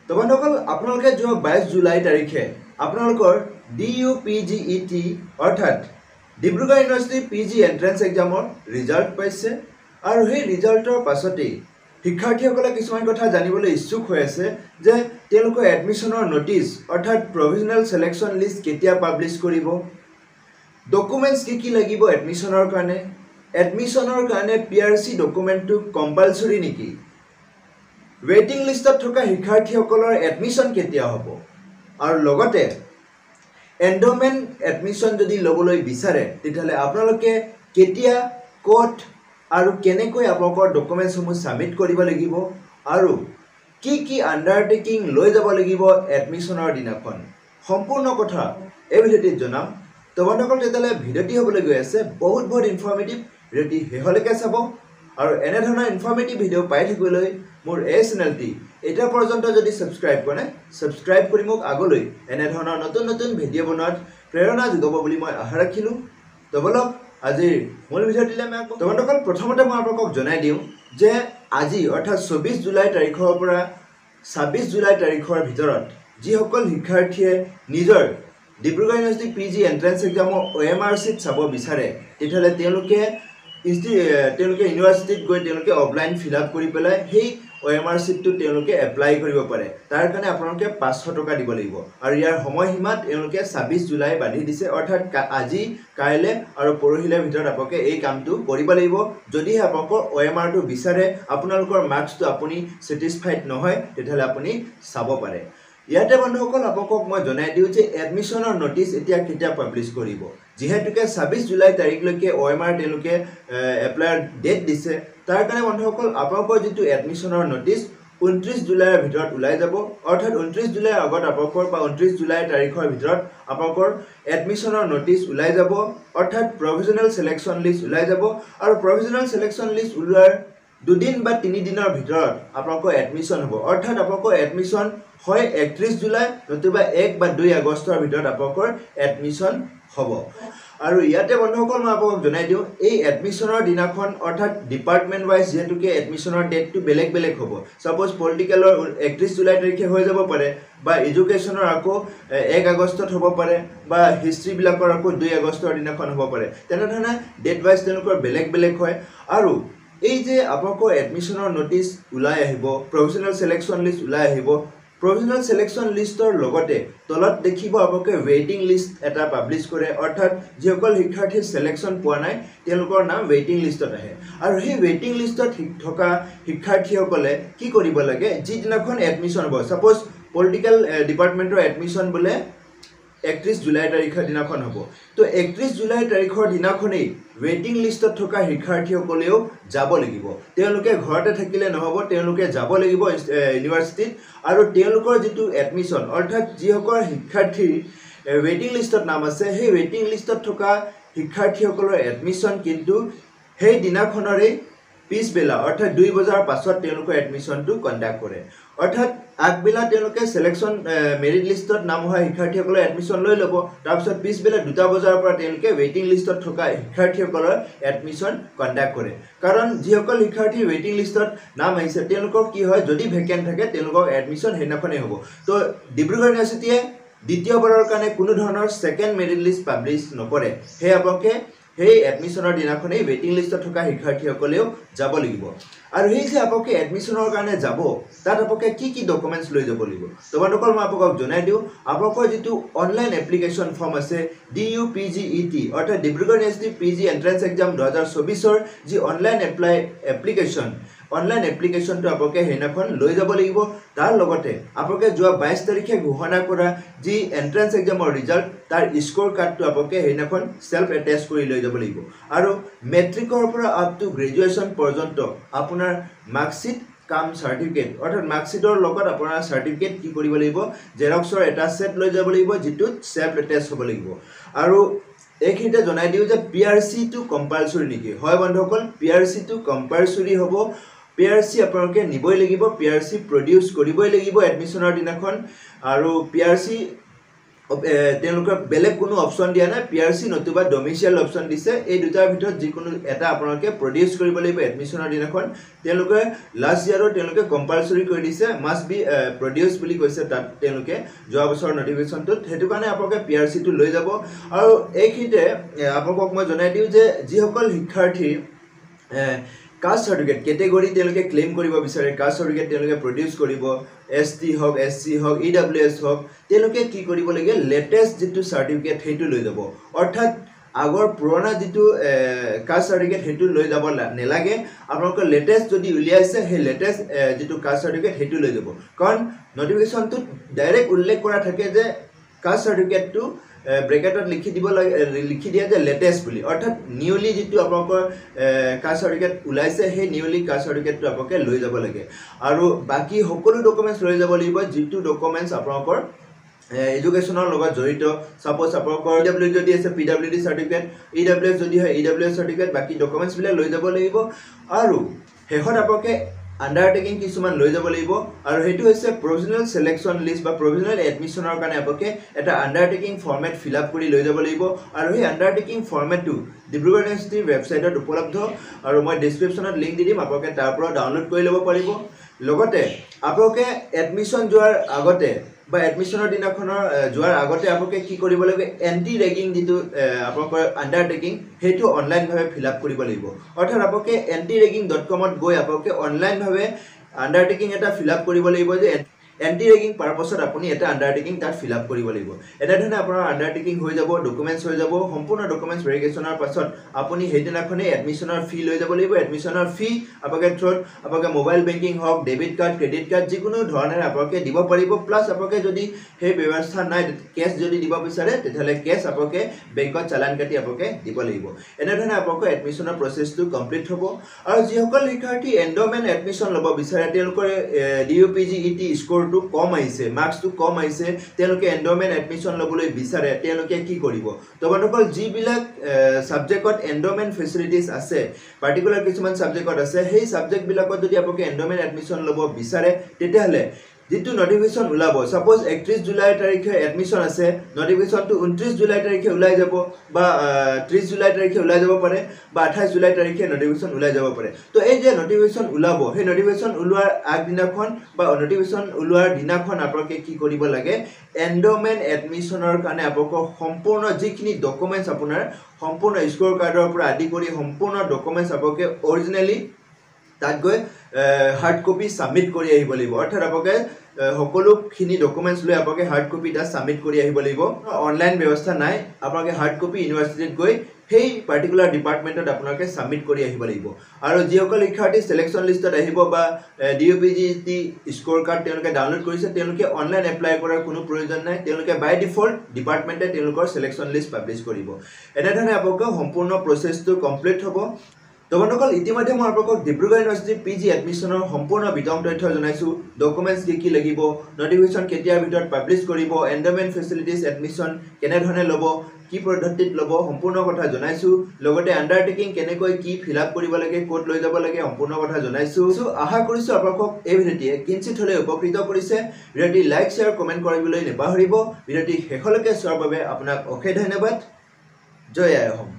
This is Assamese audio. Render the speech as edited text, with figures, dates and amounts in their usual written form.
তো বন্ধুসকল আপোনালোকে যোৱা 22 জুলাই তাৰিখে আপোনালোকৰ DUPGET অৰ্থাৎ ডিব্ৰুগড় ইউনিভাৰ্চিটি পিজি এন্ট্ৰেন্স এক্সামৰ ৰিজাল্ট পাইছে আৰু সেই ৰিজাল্টৰ পাছতেই শিক্ষাৰ্থীসকলে কিছুমান কথা জানিবলৈ ইচ্ছুক হৈ আছে যে তেওঁলোকৰ এডমিশনৰ নোটিছ অৰ্থাৎ প্ৰভিজনেল সিলেকশন লিষ্ট কেতিয়া পাব্লিছ কৰিব ডকুমেন্টছ কি লাগিব এডমিশনৰ কাৰণে PRC ডকুমেন্টটো কম্পালসৰি নেকি ৱেটিং লিষ্টত থকা শিক্ষাৰ্থীসকলৰ এডমিশন কেতিয়া হ'ব আৰু লগতে এন্ডোমেন্ট এডমিশন যদি লবলৈ বিচাৰে তেতিয়ালে আপোনালোকে কেতিয়া কোড আৰু কেনেকৈ আপোনালোকৰ ডকুমেন্টসমূহ সাবমিট কৰিব লাগিব আৰু কি আন্ডাৰটেকিং লৈ যাব লাগিব এডমিশনৰ দিনাখন সম্পূৰ্ণ কথা এই ভিডিঅ'টিত জনাম তো বন্ধুসকল তেতিয়ালে ভিডিঅ'টি হ'বলৈ গৈ আছে বহুত ইনফৰমেটিভ ভিডিঅ'টি হেহলৈকে চাব আৰু এনে ধৰণৰ ইনফৰমেটিভ ভিডিঅ' পাই থাকিবলৈ মোৰ এই চেনেলটি এটা পৰ্যন্ত যদি সাবস্ক্ৰাইব কৰি মোক আগলৈ এনে ধৰণৰ নতুন ভিডিঅ' বনোৱাত প্ৰেৰণা যোগাব বুলি মই আশা ৰাখিলো তো বলক আজিৰ মূল ভিডিঅ'টিলে আমি তো বন্ধুসকল প্ৰথমতে মই আপোনালোকক জনাই দিওঁ যে আজি অৰ্থাৎ 24 জুলাই তাৰিখৰ পৰা 26 জুলাই তাৰিখৰ ভিতৰত যিসকল শিক্ষাৰ্থীয়ে নিজৰ ডিব্ৰুগড় ইউনিভাৰ্চিটি পিজি এন্ট্ৰেন্স এক্সামৰ OMR সিট চাব বিচাৰে তেতিয়ালে তেওঁলোকে ইউনিভাৰ্চিটিত গৈ তেওঁলোকে অফলাইন ফিল আপ কৰি পেলাই সেই OMR সিটটো তেওঁলোকে এপ্লাই কৰিব পাৰে তাৰ কাৰণে আপোনালোকে 500 টকা দিব লাগিব আৰু ইয়াৰ সময়সীমা তেওঁলোকে 26 জুলাই বান্ধি দিছে অৰ্থাৎ আজি কাইলে আৰু পৰহিলে ভিতৰত আপোনালোকে এই কামটো কৰিব লাগিব যদি আপোনালোকৰ OMR টো বিচাৰে আপোনালোকৰ মাৰ্কছটো আপুনি স্যাটিসফাইড নহয় তেতিয়ালে আপুনি চাব পাৰে ইয়াতে বন্ধুসকল আপোনালোকক মই জনাই দিওঁ যে এডমিশনৰ নোটিছ এতিয়া কেতিয়া পাব্লিছ কৰিব যেহেতুকে 26 জুলাই তাৰিখলৈকে OMR তেওঁলোকে এপ্লাইৰ ডেট দিছে তাৰ কাৰণে বন্ধুসকল আপোনালোকৰ যেটো এডমিশনৰ নোটিছ 29 জুলাইৰ ভিতৰত ওলাই যাব অৰ্থাৎ 29 জুলাইৰ আগত আপোনালোকৰ বা 29 জুলাই তাৰিখৰ ভিতৰত আপোনালোকৰ এডমিশনৰ নোটিছ ওলাই যাব অৰ্থাৎ প্ৰভিজনেল সিলেকশন লিষ্ট ওলাই যাব আৰু প্ৰভিজনেল সিলেকশন লিষ্ট ওলোৱাৰ 2 দিন বা 3 দিনৰ ভিতৰত আপোনালোকৰ এডমিশন হ'ব অৰ্থাৎ আপোনালোকৰ এডমিশন হয় 31 জুলাই নতুবা 1 বা 2 আগষ্টৰ ভিতৰত আপোনালোকৰ এডমিশন হ'ব আৰু ইয়াতে বন্ধুসকল মই আপোনাক জনাই দিওঁ এই এডমিশনৰ দিনাখন অৰ্থাৎ ডিপাৰ্টমেন্ট ওয়াইজ যেহেতুকে এডমিশনৰ ডেটটো বেলেগ হ'ব সাপোজ পলিটিকেলৰ 31 জুলাই তাৰিখে হৈ যাব পাৰে বা এডুকেশনৰ আকৌ 1 আগষ্টত হ'ব পাৰে বা হিষ্ট্ৰী বিলাকৰ আকৌ 2 আগষ্টৰ দিনাখন হ'ব পাৰে তেনে ধৰণে ডেট ওয়াইজ তেওঁলোকৰ বেলেগ হয় আৰু এই যে আপোনালোকৰ এডমিশনৰ নোটিছ ওলাই আহিব প্ৰভিজনেল সিলেকশন লিষ্ট ওলাই আহিব Provisional selection listor লগতে তলত দেখিব আপোনালোকে waiting list এটা পাবলিশ কৰে অৰ্থাৎ যিসকল শিক্ষাৰ্থী সিলেকশন পোৱা নাই তেওঁলোকৰ নাম waiting listত আহে আৰু সেই waiting listত থকা শিক্ষাৰ্থীসকলে কি কৰিব লাগে যিদিনাখন এডমিশন হ'ব সাপোজ পলিটিক্যাল ডিপাৰ্টমেন্টৰ এডমিশন বলে 31 জুলাই তাৰিখৰ দিনাখন হ'ব তো 31 জুলাই তাৰিখৰ দিনাখনেই ৱেটিং লিষ্টত থকা শিক্ষাৰ্থীসকলেও যাব লাগিব তেওঁলোকে ঘৰতে থাকিলে নহব তেওঁলোকে যাব লাগিব ইউনিভাৰ্চিটিত আৰু তেওঁলোকৰ যেটো এডমিশন অৰ্থাৎ যিসকল শিক্ষাৰ্থী ৱেটিং লিষ্টত নাম আছে সেই ৱেটিং লিষ্টত থকা শিক্ষাৰ্থীসকলৰ এডমিশন কিন্তু সেই দিনাখনৰে পিছবেলা অৰ্থাৎ 2 বজাৰ পাছত তেওঁলোকৰ এডমিশনটো কন্ডাক্ট কৰে অৰ্থাৎ আগবেলা তেওঁলোকে সিলেকশন মেৰিট লিষ্টত নাম হোৱা শিক্ষাৰ্থীসকলৰ এডমিশন লৈ ল'ব তাৰ পিছত পিছবেলা 2 বজাৰ পৰা তেওঁলোকে ৱেটিং লিষ্টত থকা শিক্ষাৰ্থীসকলৰ এডমিশন কন্ডাক্ট কৰে কাৰণ যিসকল শিক্ষাৰ্থী ৱেটিং লিষ্টত নাম আহিছে তেওঁলোকৰ কি হয় যদি ভেকেন্ট থাকে তেওঁলোকৰ এডমিশন হেনাখনে হ'ব তো ডিব্ৰুগড় ইউনিভাৰ্চিটিয়ে দ্বিতীয়বাৰৰ কাৰণে কোনো ধৰণৰ সেকেন্ড মেৰিট লিষ্ট পাবলিশ নকৰে হে আপোনালোকে সেই এডমিশনৰ দিনাখনেই ৱেটিং লিষ্টত থকা শিক্ষাৰ্থীসকলেও যাব লাগিব আৰু এই যে আপোনালোকে এডমিশনৰ কাৰণে যাব তাত আপোনালোকে কি ডকুমেন্টছ লৈ যাব লাগিব তো বন্ধুসকল মই আপোনাক জনাই দিওঁ আপোনালোকৰ যেটো অনলাইন এপ্লিকেশন ফৰ্ম আছে DUPGET অৰ্থাৎ Dibrugarh university PG entrance exam 2024 ৰ যি অনলাইন এপ্লিকেশনটো আপোনালোকে হেনাখন লৈ যাব লাগিব তাৰ লগতে আপোনালোকে যোৱা 22 তাৰিখে ঘোষণা কৰা যি এন্ট্ৰেন্স এক্সামৰ ৰিজাল্ট তাৰ স্কোৰ কাৰ্ডটো আপোনালোকে হেনাখন সেলফ এটেচ কৰি লৈ যাব লাগিব আৰু মেট্ৰিকৰ পৰা আপ টু গ্ৰেজুৱেচন পৰ্যন্ত আপোনাৰ মাৰ্কশিট কাম সাৰ্টিফিকেট অৰ্থাৎ মাৰ্কশিটৰ লগত আপোনাৰ সাৰ্টিফিকেট কি কৰিব লাগিব জেৰক্সৰ এটা সেট লৈ যাব লাগিব যেটো সেলফ এটেচ হ'ব লাগিব আৰু এইখিনিতে জনাই দিও যে PRC টো কম্পালসৰি নেকি হয় বন্ধুসকল PRC টো কম্পালসৰি হ'ব PRC আপোনালোকে নিবই লাগিব PRC প্ৰডিউস কৰিবই লাগিব এডমিশনৰ দিনাখন আৰু PRC তেওঁলোকৰ বেলেগ কোনো অপশ্যন দিয়া নাই PRC নতুবা ডমিচিয়েল অপশ্যন দিছে এই দুটাৰ ভিতৰত যিকোনো এটা আপোনালোকে প্ৰডিউচ কৰিব লাগিব এডমিশনৰ দিনাখন তেওঁলোকে লাষ্ট ইয়াৰৰ তেওঁলোকে কম্পালসৰি কৰি দিছে মাষ্ট বি প্ৰডিউচ বুলি কৈছে তাত তেওঁলোকে যোৱা বছৰৰ নটিফিকেশনটোত হেতু কাৰণে আপোনালোকে PRC টো লৈ যাব আৰু এইখিনিতে আপোনালোকক মই জনাই দিওঁ যে যিসকল শিক্ষাৰ্থী কাষ্ট সাৰ্টিফিকেট কেটেগৰী তেওঁলোকে ক্লেম কৰিব বিচাৰে কাষ্ট সাৰ্টিফিকেট তেওঁলোকে প্ৰডিউচ কৰিব ST হক SC হক EWS হক তেওঁলোকে কি কৰিব লাগে লেটেষ্ট যেটো সাৰ্টিফিকেট হেতু লৈ যাব অৰ্থাৎ আগৰ পুৰণা যেটো কাষ্ট সাৰ্টিফিকেট হেতু লৈ যাব নেলাগে আপোনালোকে লেটেষ্ট যদি উলিয়াইছে হে লেটেষ্ট যেটো কাষ্ট সাৰ্টিফিকেট হেতু লৈ যাব কাৰণ নটিফিকেশনটো ডাইৰেক্ট উল্লেখ কৰা থাকে যে কাষ্ট সাৰ্টিফিকেটটো ব্ৰেকেটত লিখি দিয়া যে লেটেষ্ট বুলি অৰ্থাৎ নিউলি যেটো আপোনালোকৰ কাষ্ট সাৰ্টিফিকেট উলাইছে হে নিউলি কাষ্ট সাৰ্টিফিকেটটো আপোনালোকে লৈ যাব লাগে আৰু বাকি সকলো ডকুমেন্টছ লৈ যাব লাগিব যেটো ডকুমেন্টছ আপোনালোকৰ এডুকেশনৰ লগত জড়িত সাপোজ আপোনালোকৰ PWD যদি আছে PWD সাৰ্টিফিকেট EWS যদি হয় EWS সাৰ্টিফিকেট বাকি ডকুমেন্টছ বিলা লৈ যাব লাগিব আৰু হেহত আপোনালোকে আন্ডাৰটেকিং কিছুমান লৈ যাব লাগিব আৰু হেতু হৈছে প্ৰভিজনাল সিলেকশন লিষ্ট বা প্ৰভিজনাল এডমিশনৰ কাৰণে আপোনালোকে এটা আন্ডাৰটেকিং ফৰমেট ফিল আপ কৰি লৈ যাব লাগিব আৰু এই আন্ডাৰটেকিং ফৰমেটটো ডিব্ৰুগড় ইউনিভাৰ্চিটিৰ ৱেবছাইটত উপলব্ধ আৰু মই ডেসক্ৰিপচনত লিংক দি দিম আপোনালোকে তাৰ পৰা ডাউনলোড কৰি ল'ব পাৰিব লগতে আপোনালোকে এডমিশন যোৱাৰ আগতে বা এডমিশনৰ দিনাখনৰ যোৱাৰ আগতে আপোনালোকে কি কৰিব লাগে এন্টি ৰেগিং যেটো আপোনালোকৰ আন্ডাৰটেকিং হেতু অনলাইন ভাবে ফিল আপ কৰিব লাগিব অৰ্থাৎ আপোনালোকে antiregging.com ত গৈ আপোনালোকে অনলাইন ভাবে আন্ডাৰটেকিং এটা ফিল আপ কৰিব লাগিব যে এন্টি ৰেগিং পাৰপছত আপুনি এটা আন্ডাৰটেকিং তাত ফিল আপ কৰিব লাগিব এটা ধৰণে আপোনাৰ আন্ডাৰটেকিং হৈ যাব ডকুমেন্টছ হৈ যাব সম্পূৰ্ণ ডকুমেন্টছ ভেৰিফিকেশনৰ পাছত আপুনি হেদিনাখনে এডমিশনৰ ফি লৈ যাব লাগিব এডমিশনৰ ফি আপোনালোকে থ্ৰত আপোনালোকে মোবাইল বেংকিং হওক ডেবিট কাৰ্ড ক্ৰেডিট কাৰ্ড যিকোনো ধৰণে আপোনালোকে দিব পাৰিব প্লাস আপোনালোকে যদি সেই ব্যৱস্থা নাই কেছ যদি দিব বিচাৰে তেতিয়ালে কেছ আপোনালোকে বেংকত চালান কাটি আপোনালোকে দিব লাগিব এনে ধৰণে আপোনালোকৰ এডমিশনৰ প্ৰসেছটো কমপ্লিট হ'ব আৰু যিসকল শিক্ষাৰ্থী এন্ডোমেন্ট এডমিশন ল'ব বিচাৰে তেওঁলোকৰ DUPGET স্কোৰ টো কম আইছে মাৰ্কস টো কম আইছে তেওঁলোকে এন্ডোমেন্ট এডমিশন লবলৈ বিচাৰে তেওঁলোকে কি কৰিব তোমালোকৰ যি বিলাক সাবজেক্টত এন্ডোমেন্ট ফেসিলিটিজ আছে পাৰ্টিকুলাৰ কিছুমান সাবজেক্টত আছে সেই সাবজেক্ট বিলাকত যদি আপোনালোকে এন্ডোমেন্ট এডমিশন লব বিচাৰে তেতিয়াহলে যেটো নোটিফিকেশন উলাব সাপোজ 31 জুলাই তাৰিখে এডমিশন আছে নোটিফিকেশনটো 29 জুলাই তাৰিখে উলাই যাব বা 30 জুলাই তাৰিখে উলাই যাব পাৰে বা 28 জুলাই তাৰিখে নোটিফিকেশন উলাই যাব পাৰে তো এই যে নোটিফিকেশন উলাব হে নোটিফিকেশন উলোৱাৰ আগদিনাখন বা নোটিফিকেশন উলোৱাৰ দিনাখন আপোনালোকে কি কৰিব লাগে এন্ডোমেন্ট এডমিশনৰ কাৰণে আপোনালোকৰ সম্পূৰ্ণ যিখিনি ডকুমেন্টছ আপোনাৰ সম্পূৰ্ণ স্কোৰ কাৰ্ডৰ পৰা আদি কৰি সম্পূৰ্ণ ডকুমেন্টছ আপোনালোকে অৰিজিনালি তাত গৈ হাৰ্ড কপি সাবমিট কৰি আহিব লাগিব অৰ্থাৎ আপোনালোকে সকলোখিনি ডকুমেন্টছ লৈ আপোনালোকে হাৰ্ড কপি টা সাবমিট কৰি আহিব লাগিব অনলাইন ব্যৱস্থা নাই আপোনালোকে হাৰ্ড কপি ইউনিভাৰ্চিটিত গৈ সেই পাৰ্টিকুলাৰ ডিপাৰ্টমেন্টত আপোনালোকে সাবমিট কৰি আহিব লাগিব আৰু যিসকল শিক্ষাৰ্থী সিলেকশন লিষ্টত আহিব বা DUPGET স্কোৰ কাৰ্ড তেওঁলোকে ডাউনলোড কৰিছে তেওঁলোকে অনলাইন এপ্লাই কৰাৰ কোনো প্ৰয়োজন নাই তেওঁলোকে বাই ডিফল্ট ডিপাৰ্টমেন্টে তেওঁলোকৰ সিলেকশন লিষ্ট পাবলিশ কৰিব এনে ধৰণে আপোনালোকৰ সম্পূৰ্ণ প্ৰসেছটো কমপ্লিট হ'ব তোমালোকক ইতিমধ্যে মই আপোনালোকক ডিব্ৰুগড় ইউনিভাৰ্চিটি PG এডমিশনৰ সম্পূৰ্ণ বিতং তথ্য জনাইছো ডকুমেন্টছ কি লাগিব নোটিফিকেশন কেতিয়াৰ ভিতৰত পাবলিশ কৰিব এন্ডোমেন্ট ফেসিলিটিজ এডমিশন কেনে ধৰণে ল'ব কি পদ্ধতিত ল'ব সম্পূৰ্ণ কথা জনাইছো লগতে আন্ডাৰটেকিং কেনেকৈ কি ফিল আপ কৰিব লাগে কোড লৈ যাব লাগে সম্পূৰ্ণ কথা জনাইছো সো আশা কৰিছো আপোনালোকক এই ভিডিঅ'টিয়ে কিঞ্চিত হলে উপকৃত কৰিছে ভিডিঅ'টি লাইক শেয়াৰ কমেন্ট কৰিবলৈ নেপাহৰিব ভিডিঅ'টি শেষলৈকে চোৱাৰ বাবে আপোনাক অশেষ ধন্যবাদ জয় আই অসম